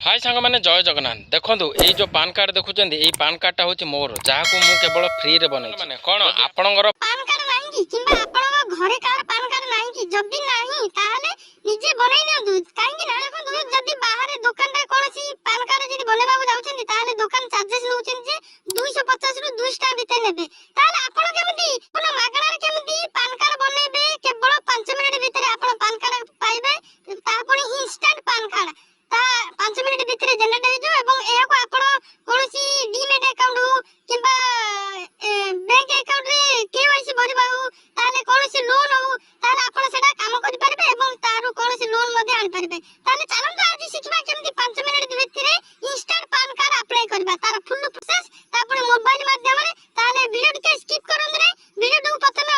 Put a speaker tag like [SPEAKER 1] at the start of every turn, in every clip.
[SPEAKER 1] हाय सांग मैंने जय जगन्नाथ देखो ये जो पान कार्ड देखुं ये पान कार्डटा हूँ मोर जहाँ को मुझे केवल फ्री रे बन मैंने कौन आपणकर
[SPEAKER 2] पान कार्ड नाही कि किंबा आपण घरे कार पान कार्ड नाही कि जदी नाही ताले निजे बनै न काहे कि ना देखो जदी बाहर दुकान रे कोनसी पान कार्ड जदी बनेबाबू जाउछन ताले दुकान चार्जेस लउछन जे 250 रु 200 टाका बिते नेबे ताले आपण केमती अपन मागणा रे केमती पान कार्ड बनेबे केवल 5 मिनिट भितर आपण पान कार्ड पाइबे तापणी इंस्टेंट पान कार्ड ता 5 मिनिट भितर जनरेट हे जो एवं एहा को आपण कोनसी डीमेट अकाउंट किंबा बैंक अकाउंट रे केवाईसी भरिबा हो ताले कोनसी लोन हो ताले आपण सेटा काम करि परबे एवं तारो कोनसी लोन मध्ये आनि परबे ताले चलन तो आज शिखबा केमती 5 मिनिट भितर इंस्टेंट पान कार्ड अप्लाई करबा तार फुल प्रोसेस तापर मोबाइल माध्यम रे ताले वीडियो के स्किप करन रे वीडियो को प्रथम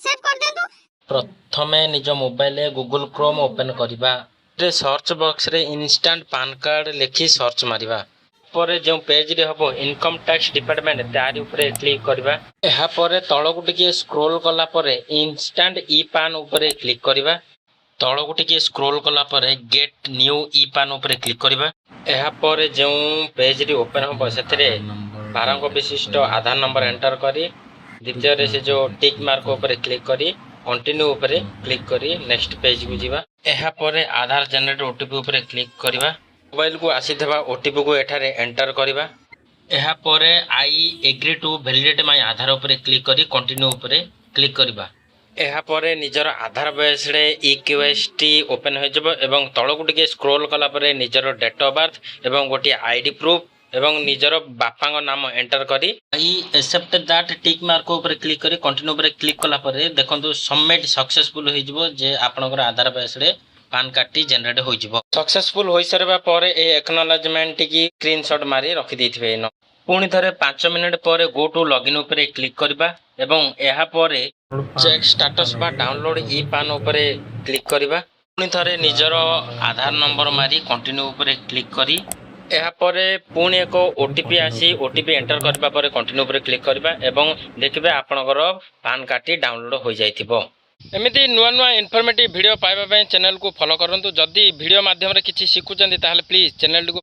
[SPEAKER 2] सेव कर देंतु
[SPEAKER 1] प्रथमे निज मोबाइल गूगल क्रोम ओपन करवा सर्च बॉक्स रे इंस्टेंट पान कार्ड लिखि सर्च मारिबा पर जो पेज रे हबो इनकम टैक्स डिपार्टमेंट तारि ऊपर क्लिक करबा एहा पर तळकु टिके स्क्रॉल कला पर इंस्टेंट ई पान ऊपर क्लिक करबा तळकु टिके स्क्रॉल कला पर गेट न्यू ई पान ऊपर क्लिक करबा एहा पर जो पेज रे ओपन हबो सेतरे 12 विशिष्ट आधार नंबर एंटर करी द्वितीय रे से जो टिक मार्क ऊपर क्लिक करी कंटिन्यू ऊपर क्लिक करी नेक्स्ट पेज को जीवा एहा परे आधार जनरेट ओटीपी ऊपर क्लिक करबा मोबाइल को आसीथबा ओटीपी को एठारे एंटर करबा एहा परे I agree to validate my Aadhaar ऊपर क्लिक करी कंटिन्यू ऊपर क्लिक करबा एहा परे निजर आधार बेस रे ई केवाईसी ओपन हो जबो एवं तळकु टिके स्क्रॉल कला परे निजर डेट ऑफ बर्थ एवं गोटी आईडी प्रूफ एवं निजर बापा नाम एंटर करी I accept that tick mark ऊपर क्लिक करी कंटिन्यू ऊपर क्लिक कला परे देखंतु सबमिट सक्सेसफुल हो जिवो जे आपनकर आधार बेस रे पान कार्ड टी जनरेट हो जिवो सक्सेसफुल होई सरबा परे ए एक्नॉलेजमेंट की स्क्रीनशॉट मारी रखि देथिबे न पुणी थरे 5 मिनिट परे गो टू लॉगिन ऊपर क्लिक करबा एवं एहा परे चेक स्टेटस बा डाउनलोड ई पान ऊपर क्लिक करबा पुणी थरे निजर आधार नंबर मारी कंटिन्यू ऊपर क्लिक करी एहा परे पुणी एक ओटीपी आसी ओटीपी एंटर करबा परे कंटिन्यू ऊपर क्लिक करबा एवं देखबे आपनकर पान कार्ड टी डाउनलोड हो जाइथिबो एमिति नुआ नुआ इनफॉर्मेटिव वीडियो पाइबा पय चैनल को फॉलो करंतु जदी वीडियो माध्यम रे किछि सिखुचंदी ताहाले प्लीज चैनल को